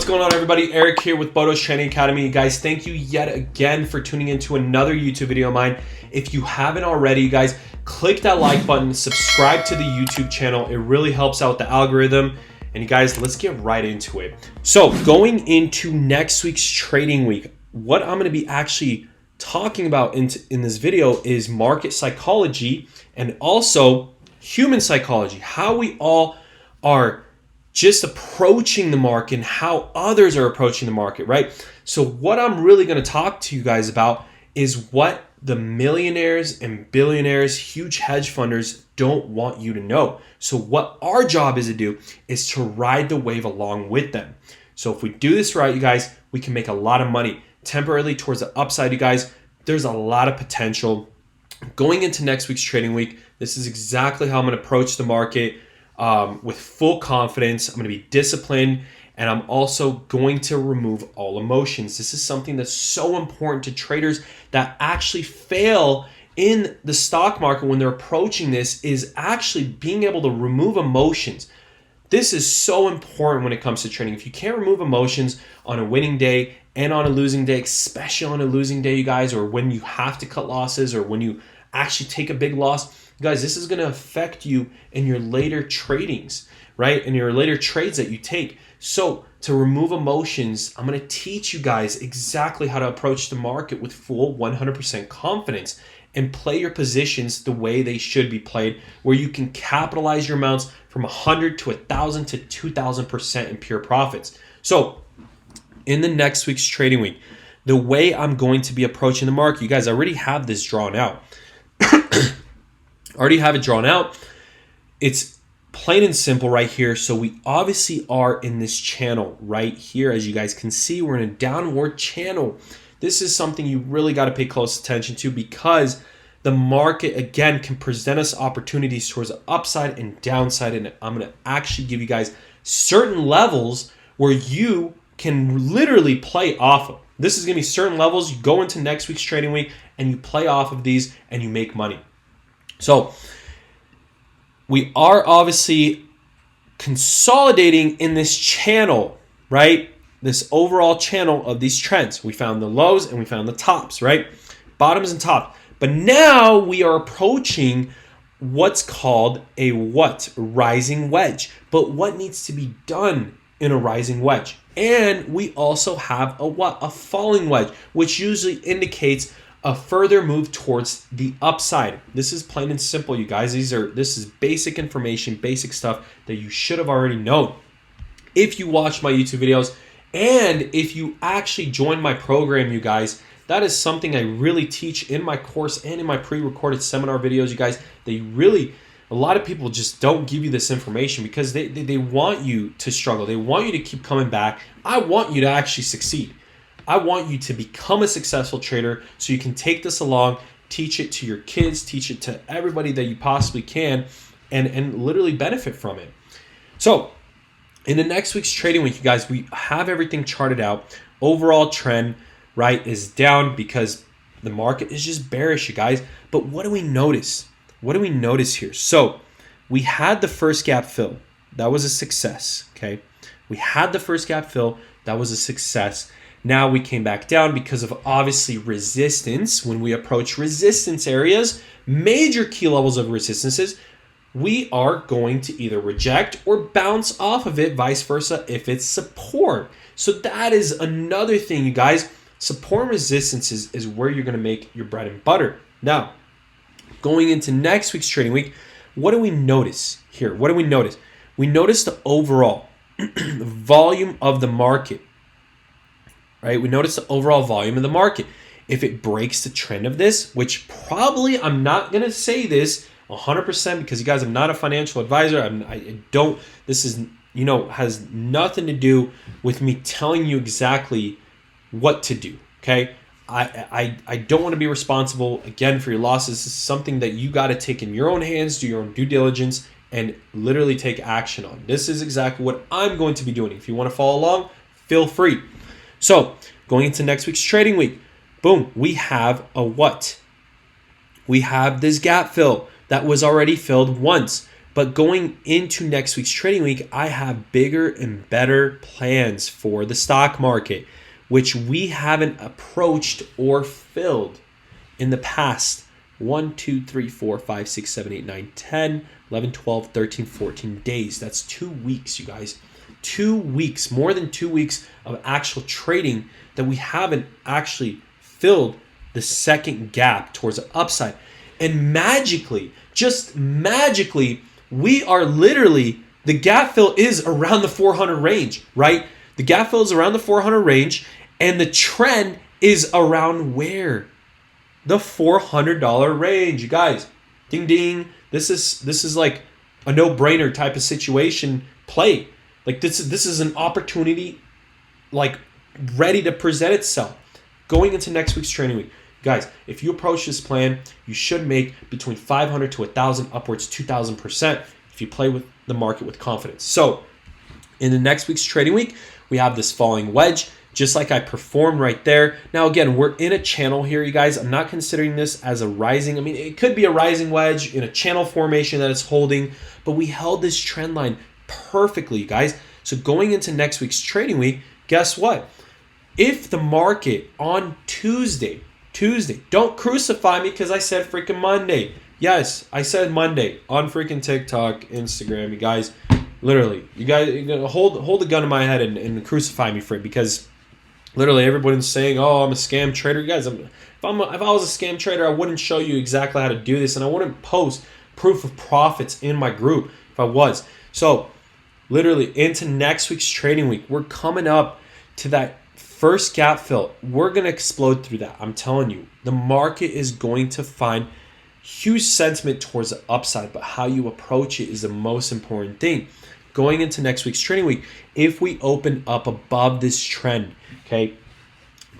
going on, everybody? Eric here with Bodo's Training Academy. Guys, thank you yet again for tuning into another YouTube video of mine. If you haven't already, you guys, click that like button, subscribe to the YouTube channel. It really helps out the algorithm. And you guys, let's get right into it. So going into next week's trading week, what I'm going to be actually talking about in this video is market psychology and also human psychology, how we all are just approaching the market and how others are approaching the market, right? So what I'm really going to talk to you guys about is what the millionaires and billionaires, huge hedge funders don't want you to know. So what our job is to do is to ride the wave along with them. So if we do this right, you guys, we can make a lot of money temporarily towards the upside, you guys. There's a lot of potential. Going into next week's trading week, this is exactly how I'm going to approach the market. With full confidence. I'm going to be disciplined, and I'm also going to remove all emotions. This is something that's so important to traders that actually fail in the stock market when they're approaching this, is actually being able to remove emotions. This is so important when it comes to trading. If you can't remove emotions on a winning day and on a losing day, especially on a losing day, you guys, or when you have to cut losses or when you actually take a big loss, guys, this is going to affect you in your later tradings, right? In your later trades that you take. So to remove emotions, I'm going to teach you guys exactly how to approach the market with full 100% confidence and play your positions the way they should be played, where you can capitalize your amounts from 100 to 1,000 to 2,000% in pure profits. So in the next week's trading week, the way I'm going to be approaching the market, you guys, I already have this drawn out. Already have it drawn out. It's plain and simple right here. So we obviously are in this channel right here. As you guys can see, we're in a downward channel. This is something you really got to pay close attention to, because the market, again, can present us opportunities towards the upside and downside. And I'm going to actually give you guys certain levels where you can literally play off of. This is going to be certain levels. You go into next week's trading week and you play off of these and you make money. So we are obviously consolidating in this channel, right? This overall channel of these trends. We found the lows and we found the tops, right? Bottoms and tops. But now we are approaching what's called a what? Rising wedge. But what needs to be done in a rising wedge? And we also have a what? A falling wedge, which usually indicates a further move towards the upside. This is plain and simple, you guys. This is basic information, basic stuff that you should have already known. If you watch my YouTube videos and if you actually join my program, you guys, that is something I really teach in my course and in my pre-recorded seminar videos, you guys. A lot of people just don't give you this information because they want you to struggle. They want you to keep coming back. I want you to actually succeed. I want you to become a successful trader so you can take this along, teach it to your kids, teach it to everybody that you possibly can, and literally benefit from it. So in the next week's trading week, you guys, we have everything charted out. Overall trend, right, is down because the market is just bearish, you guys. But what do we notice? What do we notice here? So we had the first gap fill. That was a success, okay? We had the first gap fill. That was a success. Now we came back down because of obviously resistance. When we approach resistance areas, major key levels of resistances, we are going to either reject or bounce off of it, vice versa, if it's support. So that is another thing, you guys. Support and resistance is where you're going to make your bread and butter. Now, going into next week's trading week, what do we notice here? What do we notice? We notice the overall volume of the market. Right? We notice the overall volume of the market. If it breaks the trend of this, which probably I'm not going to say this 100% because you guys, I'm not a financial advisor. This is, has nothing to do with me telling you exactly what to do. Okay. I don't want to be responsible again for your losses. This is something that you got to take in your own hands, do your own due diligence, and literally take action on. This is exactly what I'm going to be doing. If you want to follow along, feel free. So going into next week's trading week, boom, we have a what? We have this gap fill that was already filled once. But going into next week's trading week, I have bigger and better plans for the stock market, which we haven't approached or filled in the past 1, 2, 3, 4, 5, 6, 7, 8, 9, 10, 11, 12, 13, 14 days. That's 2 weeks, you guys. 2 weeks, more than 2 weeks of actual trading that we haven't actually filled the second gap towards the upside. And magically, just magically, we are literally, the gap fill is around the 400 range, right? The gap fill is around the 400 range, and the trend is around where? The $400 range, you guys. Ding ding. This is like a no-brainer type of situation play. Like this is an opportunity, like ready to present itself going into next week's trading week. Guys, if you approach this plan, you should make between 500 to 1,000, upwards 2,000% if you play with the market with confidence. So in the next week's trading week, we have this falling wedge, just like I performed right there. Now, again, we're in a channel here, you guys. I'm not considering this as a rising. I mean, it could be a rising wedge in a channel formation that it's holding, but we held this trend line perfectly, guys. So going into next week's trading week, guess what? If the market on Tuesday, don't crucify me because I said freaking Monday. Yes, I said Monday on freaking TikTok, Instagram, you guys. Literally, you guys hold the gun to my head and crucify me for it, because literally everybody's saying, "Oh, I'm a scam trader." You guys, if I was a scam trader, I wouldn't show you exactly how to do this, and I wouldn't post proof of profits in my group if I was. So, literally into next week's trading week, we're coming up to that first gap fill. We're going to explode through that. I'm telling you, the market is going to find huge sentiment towards the upside, but how you approach it is the most important thing. Going into next week's trading week, if we open up above this trend, okay,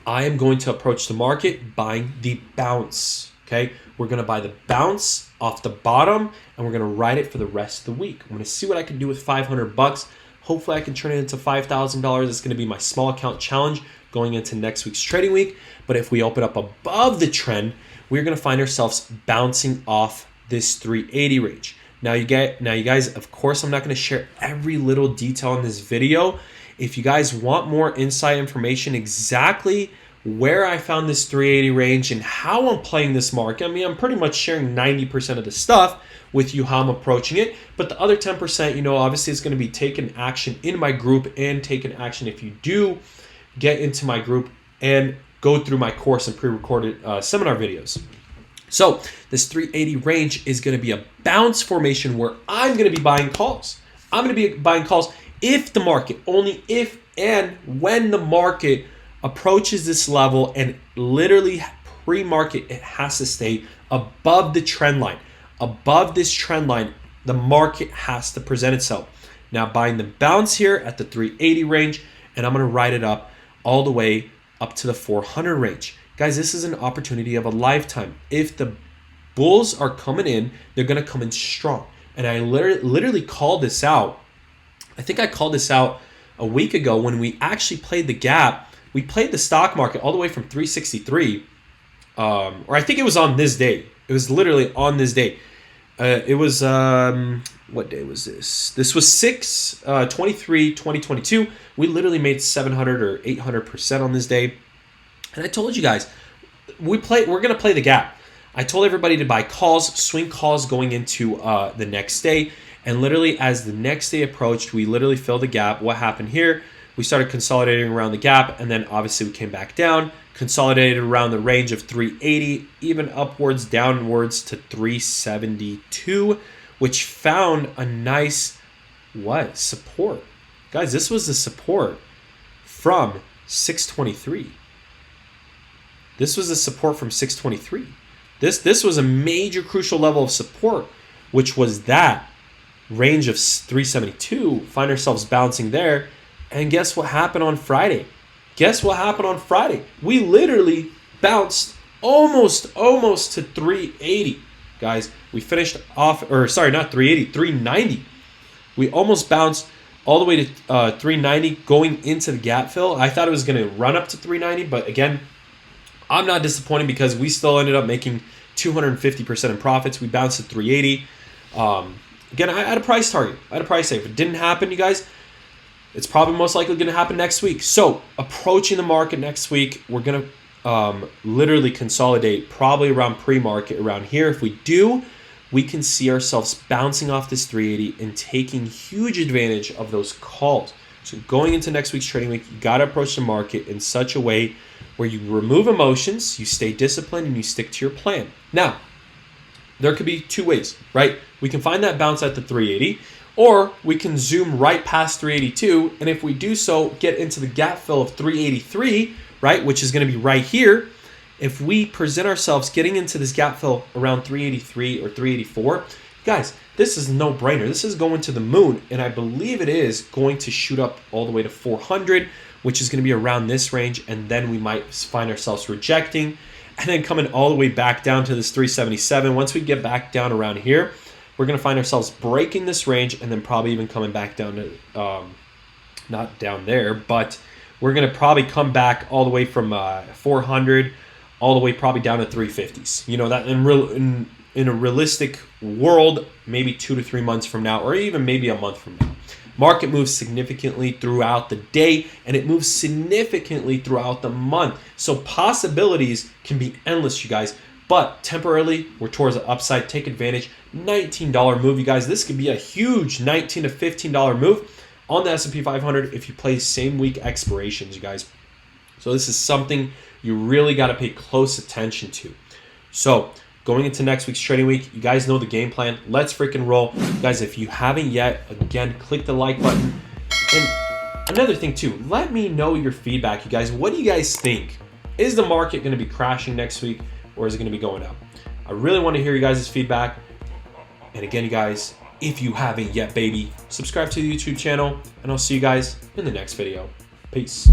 I am going to approach the market buying the bounce, okay? We're going to buy the bounce off the bottom, and we're going to ride it for the rest of the week. I'm going to see what I can do with $500. Hopefully I can turn it into $5,000. It's going to be my small account challenge going into next week's trading week. But if we open up above the trend, we're going to find ourselves bouncing off this 380 range. Now you guys, of course, I'm not going to share every little detail in this video. If you guys want more inside information, exactly where I found this 380 range and how I'm playing this market, I mean, I'm pretty much sharing 90% of the stuff with you, how I'm approaching it. But the other 10%, obviously it's going to be taking action in my group and taking action if you do get into my group and go through my course and pre-recorded seminar videos. So this 380 range is going to be a bounce formation where I'm going to be buying calls. I'm going to be buying calls if the market, only if and when the market approaches this level, and literally pre-market, it has to stay above the trend line. Above this trend line, the market has to present itself. Now buying the bounce here at the 380 range, and I'm going to ride it up all the way up to the 400 range. Guys, this is an opportunity of a lifetime. If the bulls are coming in, they're going to come in strong. And I literally called this out. I think I called this out a week ago when we actually played the gap. We played the stock market all the way from 363, or I think it was on this day. It was literally on this day. It was, what day was this? This was 6/23/2022. We literally made 700 or 800% on this day. And I told you guys, we're going to play the gap. I told everybody to buy calls, swing calls going into the next day. And literally as the next day approached, we literally filled the gap. What happened here? We started consolidating around the gap, and then obviously we came back down, consolidated around the range of 380, even upwards, downwards to 372, which found a nice, support. Guys, this was the support from 623. This was the support from 623. This was a major crucial level of support, which was that range of 372. Find ourselves bouncing there. And guess what happened on Friday? We literally bounced almost to 380. Guys, we finished off, or sorry, not 380, 390. We almost bounced all the way to 390 going into the gap fill. I thought it was going to run up to 390, but again, I'm not disappointed because we still ended up making 250% in profits. We bounced to 380. Again, I had a price target. I had a price tag. If it didn't happen, you guys, it's probably most likely going to happen next week. So approaching the market next week, we're going to literally consolidate probably around pre-market around here. If we do, we can see ourselves bouncing off this 380 and taking huge advantage of those calls. So going into next week's trading week, you got to approach the market in such a way where you remove emotions, you stay disciplined, and you stick to your plan. Now, there could be two ways, right? We can find that bounce at the 380, or we can zoom right past 382, and if we do so, get into the gap fill of 383, right, which is going to be right here. If we present ourselves getting into this gap fill around 383 or 384, guys, this is a no-brainer. This is going to the moon, and I believe it is going to shoot up all the way to 400, which is going to be around this range, and then we might find ourselves rejecting, and then coming all the way back down to this 377. Once we get back down around here, we're going to find ourselves breaking this range, and then probably even coming back down to, not down there, but we're going to probably come back all the way from 400 all the way probably down to 350s. You know, that in a realistic world, maybe 2 to 3 months from now, or even maybe a month from now. Market moves significantly throughout the day, and it moves significantly throughout the month. So possibilities can be endless, you guys. But temporarily, we're towards the upside. Take advantage. $19 move, you guys. This could be a huge $19 to $15 move on the S&P 500 if you play same week expirations, you guys. So this is something you really got to pay close attention to. So going into next week's trading week, you guys know the game plan. Let's freaking roll. Guys, if you haven't yet, again, click the like button. And another thing too, let me know your feedback, you guys. What do you guys think? Is the market going to be crashing next week, or is it going to be going up? I really want to hear you guys' feedback. And again, you guys, if you haven't yet, baby, subscribe to the YouTube channel, and I'll see you guys in the next video. Peace.